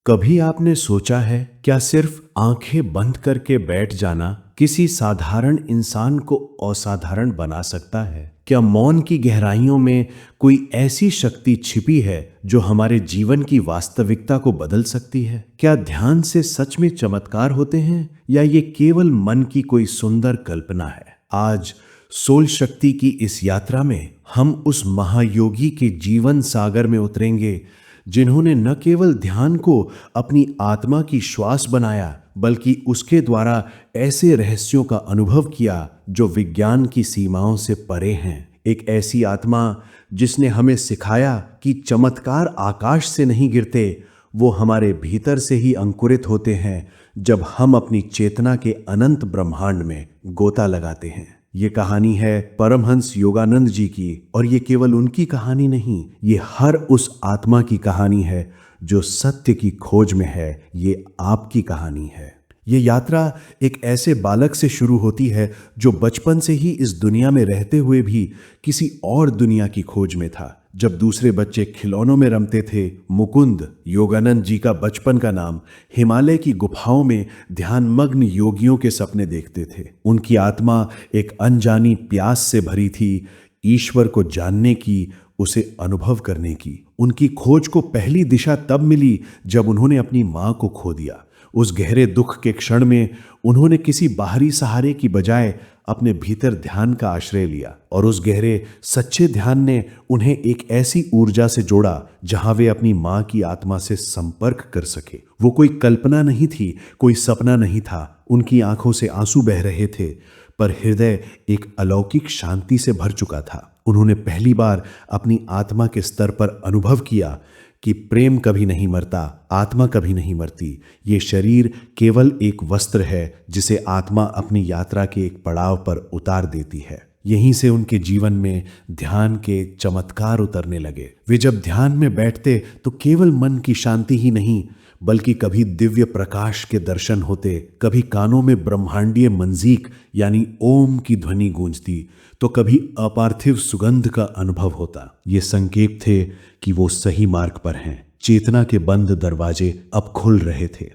कभी आपने सोचा है क्या सिर्फ आंखें बंद करके बैठ जाना किसी साधारण इंसान को असाधारण बना सकता है? क्या मौन की गहराइयों में कोई ऐसी शक्ति छिपी है जो हमारे जीवन की वास्तविकता को बदल सकती है? क्या ध्यान से सच में चमत्कार होते हैं या ये केवल मन की कोई सुंदर कल्पना है? आज सोल शक्ति की इस यात्रा में हम उस महायोगी के जीवन सागर में उतरेंगे जिन्होंने न केवल ध्यान को अपनी आत्मा की श्वास बनाया बल्कि उसके द्वारा ऐसे रहस्यों का अनुभव किया जो विज्ञान की सीमाओं से परे हैं। एक ऐसी आत्मा जिसने हमें सिखाया कि चमत्कार आकाश से नहीं गिरते, वो हमारे भीतर से ही अंकुरित होते हैं जब हम अपनी चेतना के अनंत ब्रह्मांड में गोता लगाते हैं। ये कहानी है परमहंस योगानंद जी की, और ये केवल उनकी कहानी नहीं, ये हर उस आत्मा की कहानी है जो सत्य की खोज में है। ये आपकी कहानी है। ये यात्रा एक ऐसे बालक से शुरू होती है जो बचपन से ही इस दुनिया में रहते हुए भी किसी और दुनिया की खोज में था। जब दूसरे बच्चे खिलौनों में रमते थे, मुकुंद, योगानंद जी का बचपन का नाम, हिमालय की गुफाओं में ध्यानमग्न योगियों के सपने देखते थे। उनकी आत्मा एक अनजानी प्यास से भरी थी, ईश्वर को जानने की, उसे अनुभव करने की। उनकी खोज को पहली दिशा तब मिली जब उन्होंने अपनी मां को खो दिया। उस गहरे दुख के क्षण में उन्होंने किसी बाहरी सहारे की बजाय अपने भीतर ध्यान का आश्रय लिया, और उस गहरे सच्चे ध्यान ने उन्हें एक ऐसी ऊर्जा से जोड़ा जहां वे अपनी मां की आत्मा से संपर्क कर सके। वो कोई कल्पना नहीं थी, कोई सपना नहीं था। उनकी आंखों से आंसू बह रहे थे, पर हृदय एक अलौकिक शांति से भर चुका था। उन्होंने पहली बार अपनी आत्मा के स्तर पर अनुभव किया कि प्रेम कभी नहीं मरता, आत्मा कभी नहीं मरती। ये शरीर केवल एक वस्त्र है जिसे आत्मा अपनी यात्रा के एक पड़ाव पर उतार देती है। यहीं से उनके जीवन में ध्यान के चमत्कार उतरने लगे। वे जब ध्यान में बैठते तो केवल मन की शांति ही नहीं, बल्कि कभी दिव्य प्रकाश के दर्शन होते, कभी कानों में ब्रह्मांडीय मंजीक यानी ओम की ध्वनि गूंजती, तो कभी अपार्थिव सुगंध का अनुभव होता। ये संकेत थे कि वो सही मार्ग पर हैं। चेतना के बंद दरवाजे अब खुल रहे थे।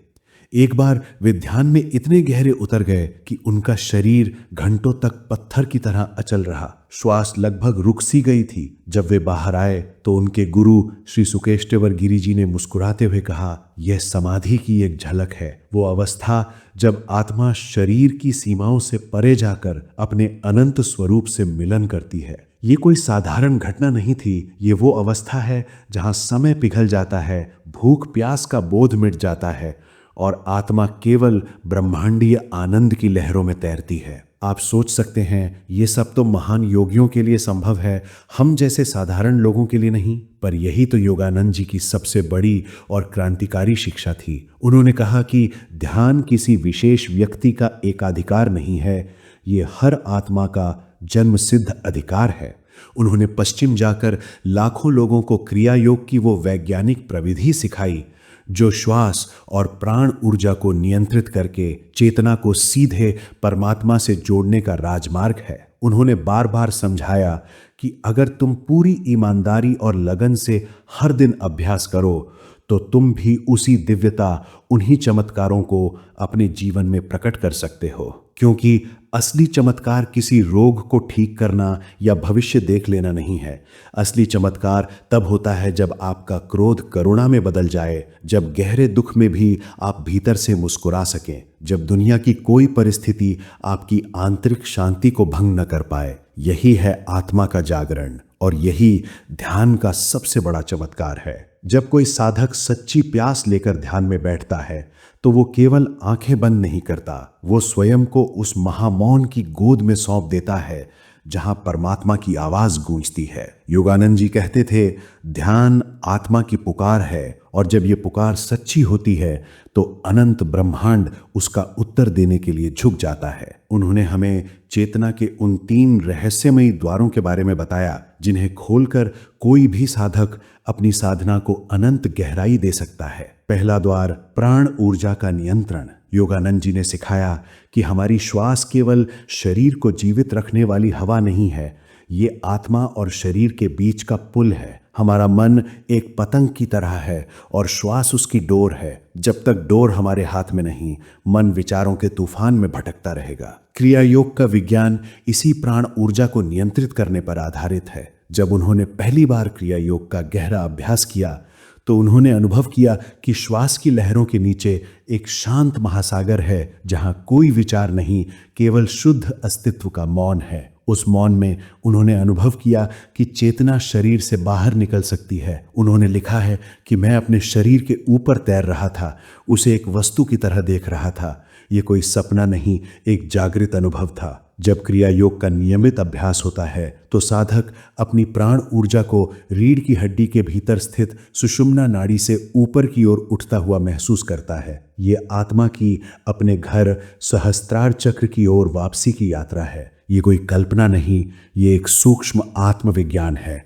एक बार वे ध्यान में इतने गहरे उतर गए कि उनका शरीर घंटों तक पत्थर की तरह अचल रहा। श्वास लगभग रुक सी गई थी। जब वे बाहर आए तो उनके गुरु श्री सुकेशवर गिरी जी ने मुस्कुराते हुए कहा, यह समाधि की एक झलक है, वो अवस्था जब आत्मा शरीर की सीमाओं से परे जाकर अपने अनंत स्वरूप से मिलन करती है। ये कोई साधारण घटना नहीं थी, ये वो अवस्था है जहां समय पिघल जाता है, भूख प्यास का बोध मिट जाता है और आत्मा केवल ब्रह्मांडीय आनंद की लहरों में तैरती है। आप सोच सकते हैं ये सब तो महान योगियों के लिए संभव है, हम जैसे साधारण लोगों के लिए नहीं। पर यही तो योगानंद जी की सबसे बड़ी और क्रांतिकारी शिक्षा थी। उन्होंने कहा कि ध्यान किसी विशेष व्यक्ति का एकाधिकार नहीं है, ये हर आत्मा का जन्म सिद्ध अधिकार है। उन्होंने पश्चिम जाकर लाखों लोगों को क्रिया योग की वो वैज्ञानिक प्रविधि सिखाई जो श्वास और प्राण ऊर्जा को नियंत्रित करके चेतना को सीधे परमात्मा से जोड़ने का राजमार्ग है। उन्होंने बार बार समझाया कि अगर तुम पूरी ईमानदारी और लगन से हर दिन अभ्यास करो तो तुम भी उसी दिव्यता, उन्हीं चमत्कारों को अपने जीवन में प्रकट कर सकते हो। क्योंकि असली चमत्कार किसी रोग को ठीक करना या भविष्य देख लेना नहीं है। असली चमत्कार तब होता है जब आपका क्रोध करुणा में बदल जाए, जब गहरे दुख में भी आप भीतर से मुस्कुरा सकें, जब दुनिया की कोई परिस्थिति आपकी आंतरिक शांति को भंग न कर पाए। यही है आत्मा का जागरण, और यही ध्यान का सबसे बड़ा चमत्कार है। जब कोई साधक सच्ची प्यास लेकर ध्यान में बैठता है तो वो केवल आंखें बंद नहीं करता, वो स्वयं को उस महामौन की गोद में सौंप देता है जहां परमात्मा की आवाज गूंजती है। योगानंद जी कहते थे, ध्यान आत्मा की पुकार है, और जब ये पुकार सच्ची होती है तो अनंत ब्रह्मांड उसका उत्तर देने के लिए झुक जाता है। उन्होंने हमें चेतना के उन 3 रहस्यमयी द्वारों के बारे में बताया जिन्हें खोलकर कोई भी साधक अपनी साधना को अनंत गहराई दे सकता है। पहला द्वार, प्राण ऊर्जा का नियंत्रण। योगानंद जी ने सिखाया कि हमारी श्वास केवल शरीर को जीवित रखने वाली हवा नहीं है, ये आत्मा और शरीर के बीच का पुल है। हमारा मन एक पतंग की तरह है और श्वास उसकी डोर है। जब तक डोर हमारे हाथ में नहीं, मन विचारों के तूफान में भटकता रहेगा। क्रिया योग का विज्ञान इसी प्राण ऊर्जा को नियंत्रित करने पर आधारित है। जब उन्होंने पहली बार क्रिया योग का गहरा अभ्यास किया तो उन्होंने अनुभव किया कि श्वास की लहरों के नीचे एक शांत महासागर है, जहां कोई विचार नहीं, केवल शुद्ध अस्तित्व का मौन है। उस मौन में उन्होंने अनुभव किया कि चेतना शरीर से बाहर निकल सकती है। उन्होंने लिखा है कि मैं अपने शरीर के ऊपर तैर रहा था, उसे एक वस्तु की तरह देख रहा था। ये कोई सपना नहीं, एक जागृत अनुभव था। जब क्रिया योग का नियमित अभ्यास होता है तो साधक अपनी प्राण ऊर्जा को रीढ़ की हड्डी के भीतर स्थित सुषुम्ना नाड़ी से ऊपर की ओर उठता हुआ महसूस करता है। ये आत्मा की अपने घर सहस्त्रार चक्र की ओर वापसी की यात्रा है। ये कोई कल्पना नहीं, ये एक सूक्ष्म आत्मविज्ञान है।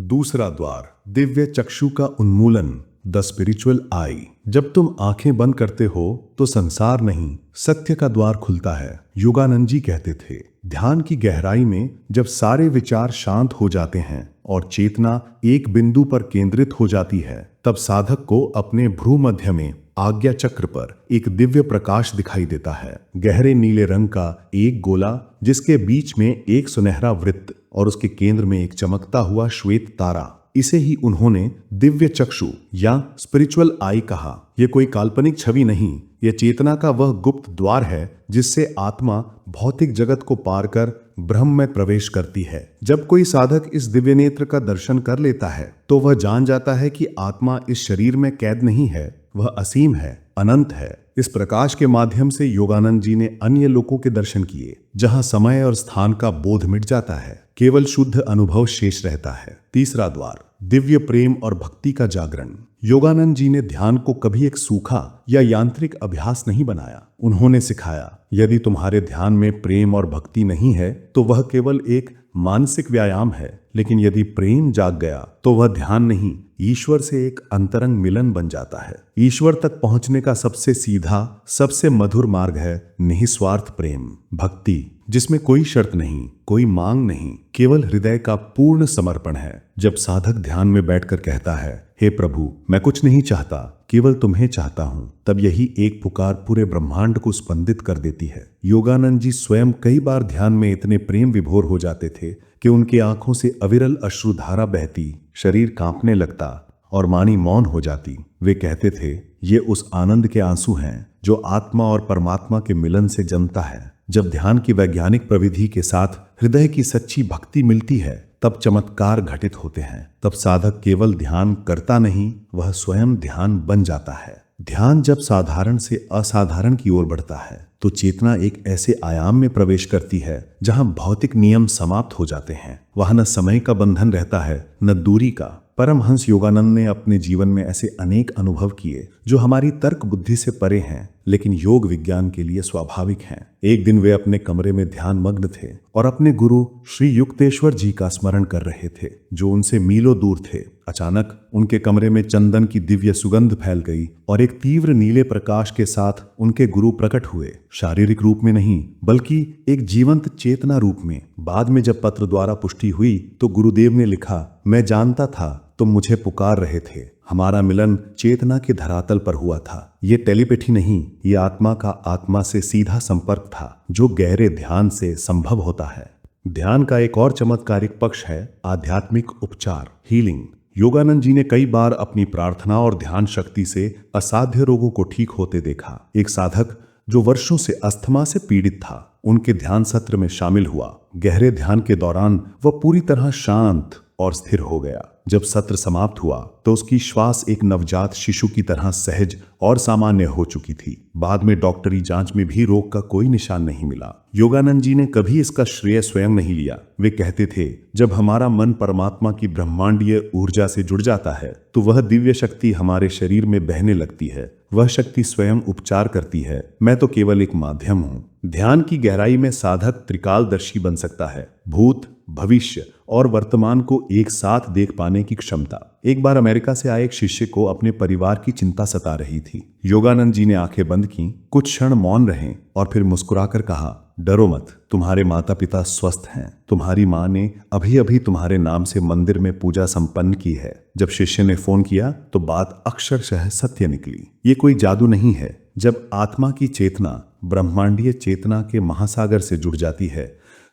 दूसरा द्वार, दिव्य चक्षु का उन्मूलन, द स्पिरिचुअल आई। जब तुम आंखें बंद करते हो तो संसार नहीं, सत्य का द्वार खुलता है। योगानंद जी कहते थे, ध्यान की गहराई में जब सारे विचार शांत हो जाते हैं और चेतना एक बिंदु पर केंद्रित हो जाती है, तब साधक को अपने भ्रू मध्य में आज्ञा चक्र पर एक दिव्य प्रकाश दिखाई देता है। गहरे नीले रंग का एक गोला, जिसके बीच में एक सुनहरा वृत्त और उसके केंद्र में एक चमकता हुआ श्वेत तारा। इसे ही उन्होंने दिव्य चक्षु या स्पिरिचुअल आई कहा। यह कोई काल्पनिक छवि नहीं, यह चेतना का वह गुप्त द्वार है जिससे आत्मा भौतिक जगत को पार कर ब्रह्म में प्रवेश करती है। जब कोई साधक इस दिव्य नेत्र का दर्शन कर लेता है तो वह जान जाता है कि आत्मा इस शरीर में कैद नहीं है, वह असीम है, अनंत है। इस प्रकाश के माध्यम से योगानंद जी ने अन्य लोकों के दर्शन किए, जहां समय और स्थान का बोध मिट जाता है, केवल शुद्ध अनुभव शेष रहता है। तीसरा द्वार, दिव्य प्रेम और भक्ति का जागरण। योगानंद जी ने ध्यान को कभी एक सूखा या यांत्रिक अभ्यास नहीं बनाया। उन्होंने सिखाया, यदि तुम्हारे ध्यान में प्रेम और भक्ति नहीं है तो वह केवल एक मानसिक व्यायाम है, लेकिन यदि प्रेम जाग गया तो वह ध्यान नहीं, ईश्वर से एक अंतरंग मिलन बन जाता है। ईश्वर तक पहुंचने का सबसे सीधा, सबसे मधुर मार्ग है निस्वार्थ प्रेम, भक्ति, जिसमें कोई शर्त नहीं, कोई मांग नहीं, केवल हृदय का पूर्ण समर्पण है। जब साधक ध्यान में बैठकर कहता है, हे प्रभु, मैं कुछ नहीं चाहता, केवल तुम्हें चाहता हूं, तब यही एक पुकार पूरे ब्रह्मांड को स्पंदित कर देती है। योगानंद जी स्वयं कई बार ध्यान में इतने प्रेम विभोर हो जाते थे कि उनकी आंखों से अविरल अश्रुधारा बहती, शरीर कांपने लगता और वाणी मौन हो जाती। वे कहते थे, ये उस आनंद के आंसू हैं जो आत्मा और परमात्मा के मिलन से जमता है। जब ध्यान की वैज्ञानिक प्रविधि के साथ हृदय की सच्ची भक्ति मिलती है, तब चमत्कार घटित होते हैं। तब साधक केवल ध्यान करता नहीं, वह स्वयं ध्यान बन जाता है। ध्यान जब साधारण से असाधारण की ओर बढ़ता है तो चेतना एक ऐसे आयाम में प्रवेश करती है जहां भौतिक नियम समाप्त हो जाते हैं। वहां न समय का बंधन रहता है, न दूरी का। परमहंस योगानंद ने अपने जीवन में ऐसे अनेक अनुभव किए जो हमारी तर्क बुद्धि से परे हैं, लेकिन योग विज्ञान के लिए स्वाभाविक हैं। एक दिन वे अपने कमरे में ध्यान मग्न थे और अपने गुरु श्री युक्तेश्वर जी का स्मरण कर रहे थे, जो उनसे मीलों दूर थे। अचानक उनके कमरे में चंदन की दिव्य सुगंध फैल गई और एक तीव्र नीले प्रकाश के साथ उनके गुरु प्रकट हुए, शारीरिक रूप में नहीं बल्कि एक जीवंत चेतना रूप में। बाद में जब पत्र द्वारा पुष्टि हुई तो गुरुदेव ने लिखा, मैं जानता था तुम मुझे पुकार रहे थे। हमारा मिलन चेतना के धरातल पर हुआ था। ये टेलीपैथी नहीं, ये आत्मा का आत्मा से सीधा संपर्क था, जो गहरे ध्यान से संभव होता है। ध्यान का एक और चमत्कारिक पक्ष है आध्यात्मिक उपचार, हीलिंग। योगानंद जी ने कई बार अपनी प्रार्थना और ध्यान शक्ति से असाध्य रोगों को ठीक होते देखा। एक साधक जो वर्षों से अस्थमा से पीड़ित था, उनके ध्यान सत्र में शामिल हुआ। गहरे ध्यान के दौरान वह पूरी तरह शांत और स्थिर हो गया। जब सत्र समाप्त हुआ तो उसकी श्वास एक नवजात शिशु की तरह सहज और सामान्य हो चुकी थी। बाद में डॉक्टरी जांच में भी रोग का कोई निशान नहीं मिला। योगानंद जी ने कभी इसका श्रेय स्वयं नहीं लिया। वे कहते थे, जब हमारा मन परमात्मा की ब्रह्मांडीय ऊर्जा से जुड़ जाता है तो वह दिव्य शक्ति हमारे शरीर में बहने लगती है। वह शक्ति स्वयं उपचार करती है, मैं तो केवल एक माध्यम हूँ। ध्यान की गहराई में साधक त्रिकालदर्शी बन सकता है, भूत, भविष्य और वर्तमान को एक साथ देख पाने की क्षमता। एक बार अमेरिका से आए एक शिष्य को अपने परिवार की चिंता सता रही थी। योगानंद जी ने आंखें बंद की, कुछ क्षण मौन रहे और फिर मुस्कुराकर कहा, डरो मत, तुम्हारे माता पिता स्वस्थ हैं। तुम्हारी माँ ने अभी अभी तुम्हारे नाम से मंदिर में पूजा संपन्न की है। जब शिष्य ने फोन किया तो बात अक्षरशः सत्य निकली। ये कोई जादू नहीं है। जब आत्मा की चेतना ब्रह्मांडीय चेतना के महासागर से जुड़ जाती है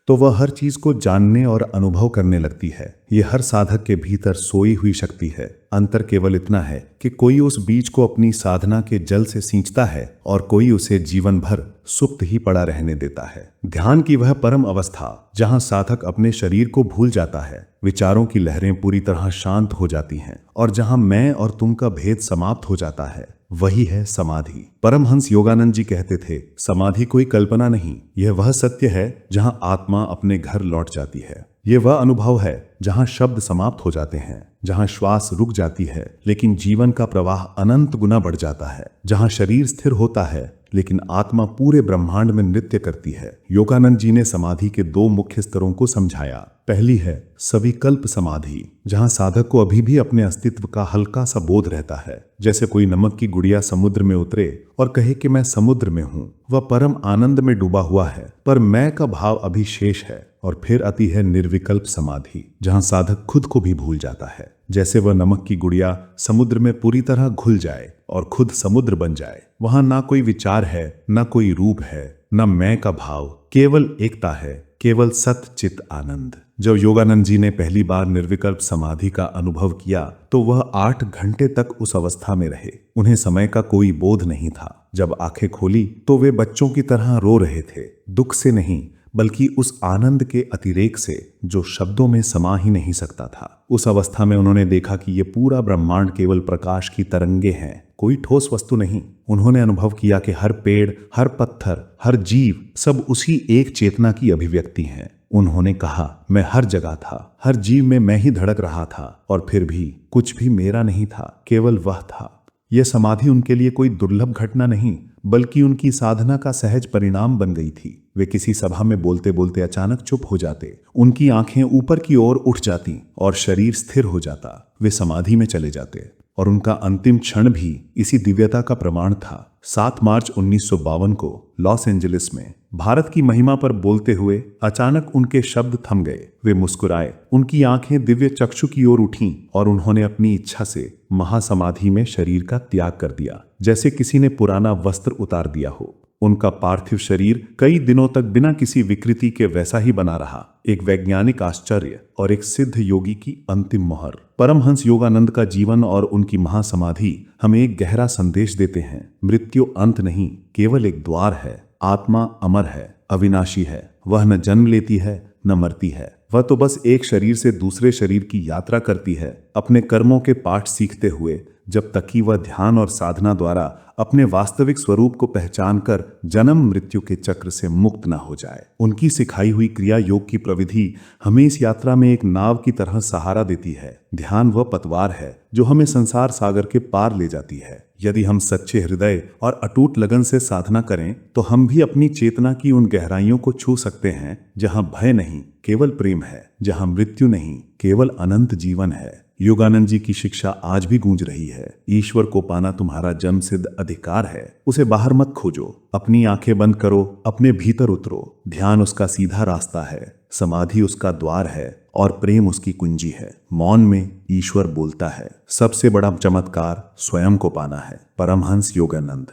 तो वह हर चीज को जानने और अनुभव करने लगती है। ये हर साधक के भीतर सोई हुई शक्ति है। अंतर केवल इतना है कि कोई उस बीज को अपनी साधना के जल से सींचता है और कोई उसे जीवन भर सुप्त ही पड़ा रहने देता है। ध्यान की वह परम अवस्था जहां साधक अपने शरीर को भूल जाता है, विचारों की लहरें पूरी तरह शांत हो जाती हैं और जहां मैं और तुम का भेद समाप्त हो जाता है, वही है समाधि। परमहंस योगानंद जी कहते थे, समाधि कोई कल्पना नहीं, यह वह सत्य है जहां आत्मा अपने घर लौट जाती है। ये वह अनुभव है जहां शब्द समाप्त हो जाते हैं, जहां श्वास रुक जाती है लेकिन जीवन का प्रवाह अनंत गुना बढ़ जाता है, जहां शरीर स्थिर होता है लेकिन आत्मा पूरे ब्रह्मांड में नृत्य करती है। योगानंद जी ने समाधि के दो मुख्य स्तरों को समझाया। पहली है सविकल्प समाधि, जहां साधक को अभी भी अपने अस्तित्व का हल्का सा बोध रहता है, जैसे कोई नमक की गुड़िया समुद्र में उतरे और कहे कि मैं समुद्र में हूं। वह परम आनंद में डूबा हुआ है पर मैं का भाव अभी शेष है। और फिर आती है निर्विकल्प समाधि, जहां साधक खुद को भी भूल जाता है, जैसे वह नमक की गुड़िया समुद्र में पूरी तरह घुल जाए और खुद समुद्र बन जाए। वहां ना कोई विचार है, ना कोई रूप है, ना मैं का भाव, केवल एकता है, केवल सत चित आनंद। जब योगानंद जी ने पहली बार निर्विकल्प समाधि का अनुभव किया तो वह 8 घंटे तक उस अवस्था में रहे। उन्हें समय का कोई बोध नहीं था। जब आंखें खोली तो वे बच्चों की तरह रो रहे थे, दुख से नहीं बल्कि उस आनंद के अतिरेक से जो शब्दों में समा ही नहीं सकता था। उस अवस्था में उन्होंने देखा कि ये पूरा ब्रह्मांड केवल प्रकाश की तरंगे हैं, कोई ठोस वस्तु नहीं। उन्होंने अनुभव किया कि हर पेड़, हर पत्थर, हर जीव सब उसी एक चेतना की अभिव्यक्ति हैं। उन्होंने कहा, मैं हर जगह था, हर जीव में मैं ही धड़क रहा था और फिर भी कुछ भी मेरा नहीं था, केवल वह था। यह समाधि उनके लिए कोई दुर्लभ घटना नहीं बल्कि उनकी साधना का सहज परिणाम बन गई थी। वे किसी सभा में बोलते बोलते अचानक चुप हो जाते, उनकी आंखें ऊपर की ओर उठ जाती और शरीर स्थिर हो जाता। वे समाधि में चले जाते और उनका अंतिम क्षण भी इसी दिव्यता का प्रमाण था। 7 मार्च 1952 को लॉस एंजलिस में भारत की महिमा पर बोलते हुए अचानक उनके शब्द थम गए। वे मुस्कुराए, उनकी आंखें दिव्य चक्षु की ओर उठीं और उन्होंने अपनी इच्छा से महासमाधि में शरीर का त्याग कर दिया, जैसे किसी ने पुराना वस्त्र उतार दिया हो। उनका पार्थिव शरीर कई दिनों तक बिना किसी विकृति के वैसा ही बना रहा, एक वैज्ञानिक आश्चर्य और एक सिद्ध योगी की अंतिम मोहर। परमहंस योगानंद का जीवन और उनकी महासमाधि हमें एक गहरा संदेश देते हैं। मृत्यु अंत नहीं, केवल एक द्वार है। आत्मा अमर है, अविनाशी है। वह न जन्म लेती है न मरती है। वह तो बस एक शरीर से दूसरे शरीर की यात्रा करती है, अपने कर्मों के पाठ सीखते हुए, जब तक कि वह ध्यान और साधना द्वारा अपने वास्तविक स्वरूप को पहचान कर जन्म मृत्यु के चक्र से मुक्त न हो जाए। उनकी सिखाई हुई क्रिया योग की प्रविधि हमें इस यात्रा में एक नाव की तरह सहारा देती है। ध्यान वह पतवार है जो हमें संसार सागर के पार ले जाती है। यदि हम सच्चे हृदय और अटूट लगन से साधना करें तो हम भी अपनी चेतना की उन गहराइयों को छू सकते हैं जहां भय नहीं, केवल प्रेम है, जहां मृत्यु नहीं, केवल अनंत जीवन है। योगानंद जी की शिक्षा आज भी गूंज रही है। ईश्वर को पाना तुम्हारा जन्मसिद्ध अधिकार है, उसे बाहर मत खोजो। अपनी आंखें बंद करो, अपने भीतर उतरो। ध्यान उसका सीधा रास्ता है, समाधि उसका द्वार है और प्रेम उसकी कुंजी है। मौन में ईश्वर बोलता है। सबसे बड़ा चमत्कार स्वयं को पाना है। परमहंस योगानंद।